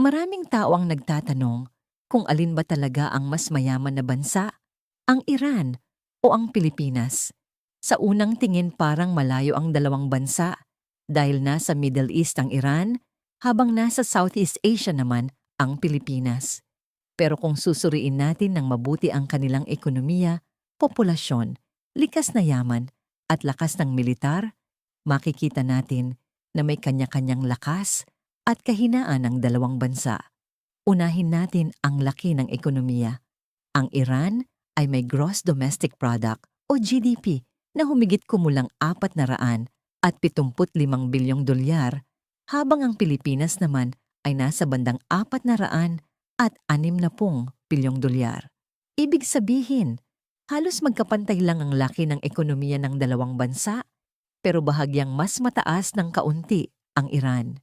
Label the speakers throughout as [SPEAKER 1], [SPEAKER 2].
[SPEAKER 1] Maraming tao ang nagtatanong kung alin ba talaga ang mas mayaman na bansa, ang Iran o ang Pilipinas. Sa unang tingin parang malayo ang dalawang bansa dahil nasa Middle East ang Iran habang nasa Southeast Asia naman ang Pilipinas. Pero kung susuriin natin ng mabuti ang kanilang ekonomiya, populasyon, likas na yaman at lakas ng militar, makikita natin na may kanya-kanyang lakas at kahinaan ng dalawang bansa. Unahin natin ang laki ng ekonomiya. Ang Iran ay may Gross Domestic Product o GDP na humigit kumulang 475 bilyong dolyar, habang ang Pilipinas naman ay nasa bandang 460 bilyong dolyar. Ibig sabihin, halos magkapantay lang ang laki ng ekonomiya ng dalawang bansa, pero bahagyang mas mataas ng kaunti ang Iran.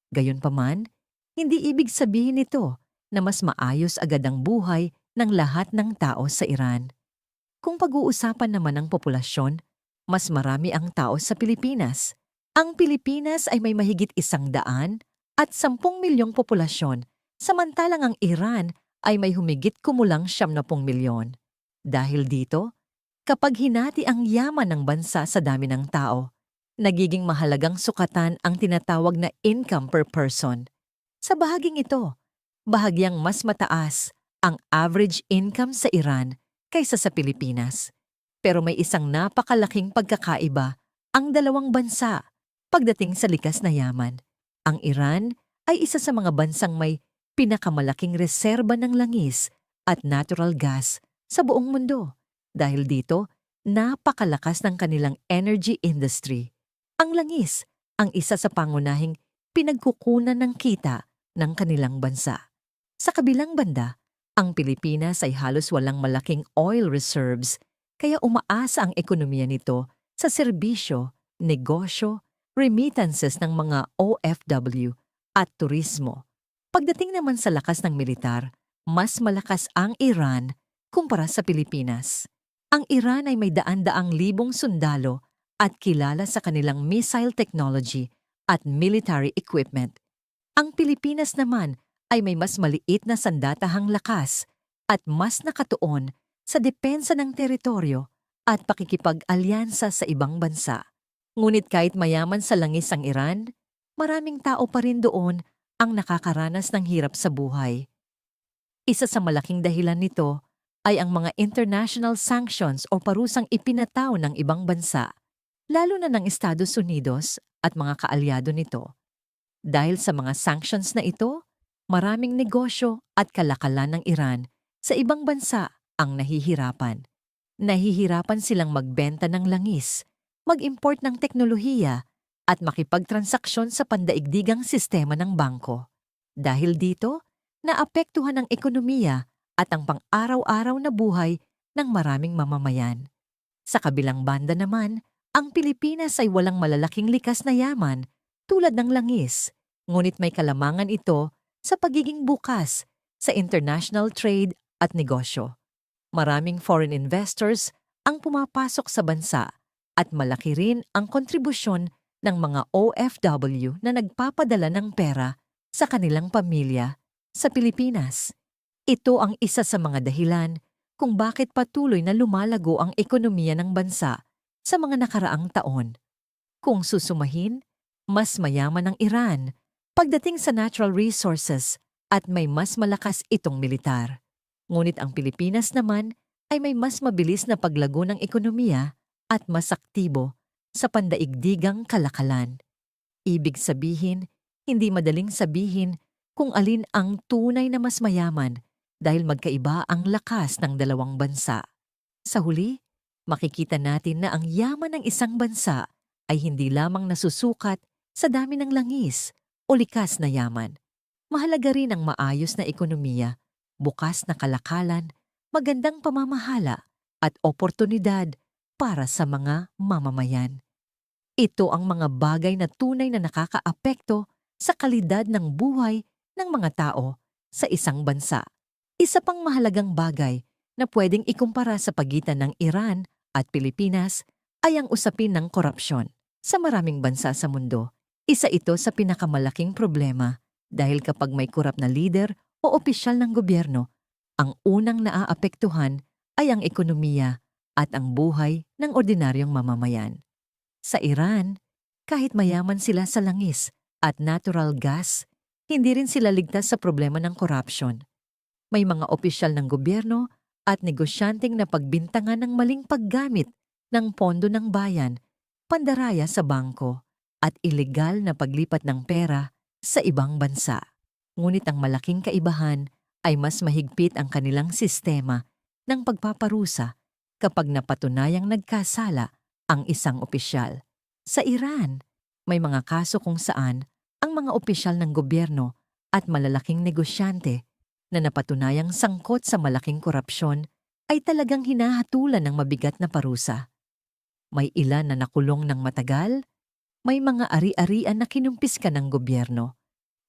[SPEAKER 1] Gayunpaman, hindi ibig sabihin nito na mas maayos agad ang buhay ng lahat ng tao sa Iran. Kung pag-uusapan naman ang populasyon, mas marami ang tao sa Pilipinas. Ang Pilipinas ay may mahigit 110 milyong populasyon, samantalang ang Iran ay may humigit kumulang 70 milyon. Dahil dito, kapag hinati ang yaman ng bansa sa dami ng tao, nagiging mahalagang sukatan ang tinatawag na income per person. Sa bahaging ito, bahagyang mas mataas ang average income sa Iran kaysa sa Pilipinas. Pero may isang napakalaking pagkakaiba ang dalawang bansa pagdating sa likas na yaman. Ang Iran ay isa sa mga bansang may pinakamalaking reserba ng langis at natural gas sa buong mundo. Dahil dito, napakalakas ng kanilang energy industry. Ang langis ang isa sa pangunahing pinagkukunan ng kita ng kanilang bansa. Sa kabilang banda, ang Pilipinas ay halos walang malaking oil reserves, kaya umaasa ang ekonomiya nito sa serbisyo, negosyo, remittances ng mga OFW at turismo. Pagdating naman sa lakas ng militar, mas malakas ang Iran kumpara sa Pilipinas. Ang Iran ay may daan-daang libong sundalo at kilala sa kanilang missile technology at military equipment. Ang Pilipinas naman ay may mas maliit na sandatahang lakas at mas nakatuon sa depensa ng teritoryo at pakikipag-alyansa sa ibang bansa. Ngunit kahit mayaman sa langis ang Iran, maraming tao pa rin doon ang nakakaranas ng hirap sa buhay. Isa sa malaking dahilan nito ay ang mga international sanctions o parusang ipinataw ng ibang bansa, lalo na ng Estados Unidos at mga kaalyado nito. Dahil sa mga sanctions na ito, maraming negosyo at kalakalan ng Iran sa ibang bansa ang nahihirapan. Nahihirapan silang magbenta ng langis, mag-import ng teknolohiya, at makipagtransaksyon sa pandaigdigang sistema ng bangko. Dahil dito, naapektuhan ang ekonomiya at ang pang-araw-araw na buhay ng maraming mamamayan. Sa kabilang banda naman, ang Pilipinas ay walang malalaking likas na yaman tulad ng langis, ngunit may kalamangan ito sa pagiging bukas sa international trade at negosyo. Maraming foreign investors ang pumapasok sa bansa at malaki rin ang kontribusyon ng mga OFW na nagpapadala ng pera sa kanilang pamilya sa Pilipinas. Ito ang isa sa mga dahilan kung bakit patuloy na lumalago ang ekonomiya ng bansa sa mga nakaraang taon. Kung susumahin, mas mayaman ang Iran pagdating sa natural resources at may mas malakas itong militar. Ngunit ang Pilipinas naman ay may mas mabilis na paglago ng ekonomiya at mas aktibo sa pandaigdigang kalakalan. Ibig sabihin, hindi madaling sabihin kung alin ang tunay na mas mayaman dahil magkaiba ang lakas ng dalawang bansa. Sa huli, makikita natin na ang yaman ng isang bansa ay hindi lamang nasusukat sa dami ng langis o likas na yaman. Mahalaga rin ang maayos na ekonomiya, bukas na kalakalan, magandang pamamahala at oportunidad para sa mga mamamayan. Ito ang mga bagay na tunay na nakakaapekto sa kalidad ng buhay ng mga tao sa isang bansa. Isa pang mahalagang bagay na pwedeng ikumpara sa pagitan ng Iran at Pilipinas ay ang usapin ng korupsyon. Sa maraming bansa sa mundo, isa ito sa pinakamalaking problema Dahil kapag may korap na lider o opisyal ng gobyerno, ang unang naaapektuhan ay ang ekonomiya at ang buhay ng ordinaryong mamamayan. Sa Iran, kahit mayaman sila sa langis at natural gas, hindi rin sila ligtas sa problema ng korupsyon. May mga opisyal ng gobyerno at negosyanteng na pagbintangan ng maling paggamit ng pondo ng bayan, pandaraya sa bangko, at ilegal na paglipat ng pera sa ibang bansa. Ngunit ang malaking kaibahan ay mas mahigpit ang kanilang sistema ng pagpaparusa kapag napatunayang nagkasala ang isang opisyal. Sa Iran, may mga kaso kung saan ang mga opisyal ng gobyerno at malalaking negosyante na napatunayang sangkot sa malaking korupsyon ay talagang hinahatulan ng mabigat na parusa. May ilan na nakulong ng matagal, may mga ari-arian na kinumpiska ng gobyerno,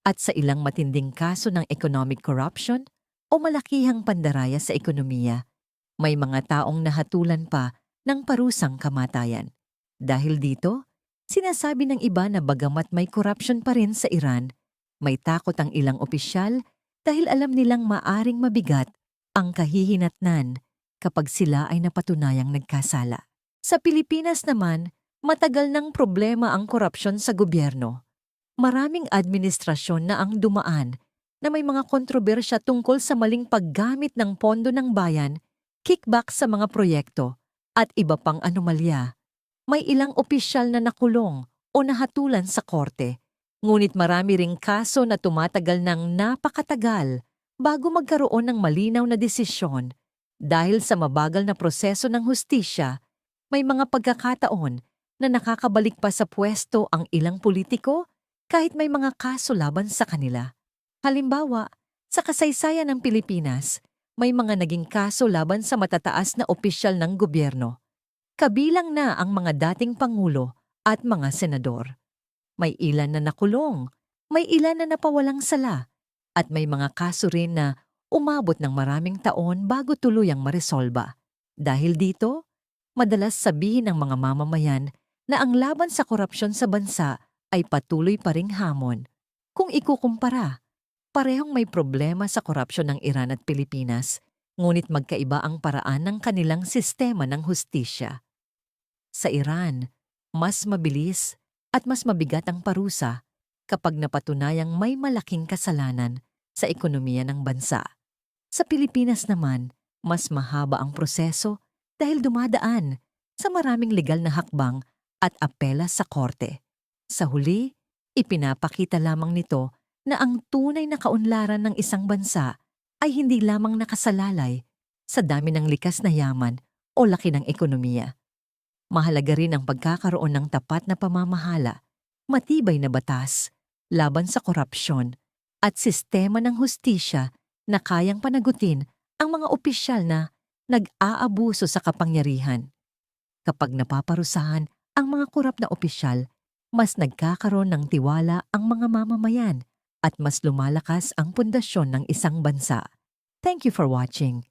[SPEAKER 1] at sa ilang matinding kaso ng economic corruption o malakihang pandaraya sa ekonomiya, may mga taong nahatulan pa ng parusang kamatayan. Dahil dito, sinasabi ng iba na bagamat may corruption pa rin sa Iran, may takot ang ilang opisyal dahil alam nilang maaring mabigat ang kahihinatnan kapag sila ay napatunayang nagkasala. Sa Pilipinas naman, matagal ng problema ang korupsyon sa gobyerno. Maraming administrasyon na ang dumaan na may mga kontrobersya tungkol sa maling paggamit ng pondo ng bayan, kickback sa mga proyekto, at iba pang anomalya. May ilang opisyal na nakulong o nahatulan sa korte, ngunit marami ring kaso na tumatagal ng napakatagal bago magkaroon ng malinaw na desisyon. Dahil sa mabagal na proseso ng hustisya, may mga pagkakataon na nakakabalik pa sa pwesto ang ilang politiko kahit may mga kaso laban sa kanila. Halimbawa, sa kasaysayan ng Pilipinas, may mga naging kaso laban sa matataas na opisyal ng gobyerno. Kabilang na ang mga dating pangulo at mga senador. May ilan na nakulong, may ilan na napawalang sala, at may mga kaso rin na umabot ng maraming taon bago tuluyang maresolba. Dahil dito, madalas sabihin ng mga mamamayan na ang laban sa korupsyon sa bansa ay patuloy pa ring hamon. Kung ikukumpara, parehong may problema sa korupsyon ng Iran at Pilipinas, ngunit magkaiba ang paraan ng kanilang sistema ng hustisya. Sa Iran, mas mabilis at mas mabigat ang parusa kapag napatunayang may malaking kasalanan sa ekonomiya ng bansa. Sa Pilipinas naman, mas mahaba ang proseso dahil dumadaan sa maraming legal na hakbang at apela sa korte. Sa huli, ipinapakita lamang nito na ang tunay na kaunlaran ng isang bansa ay hindi lamang nakasalalay sa dami ng likas na yaman o laki ng ekonomiya. Mahalaga rin ang pagkakaroon ng tapat na pamamahala, matibay na batas, laban sa korupsyon, at sistema ng hustisya na kayang panagutin ang mga opisyal na nag-aabuso sa kapangyarihan. Kapag napaparusahan ang mga korap na opisyal, mas nagkakaroon ng tiwala ang mga mamamayan at mas lumalakas ang pundasyon ng isang bansa. Thank you for watching.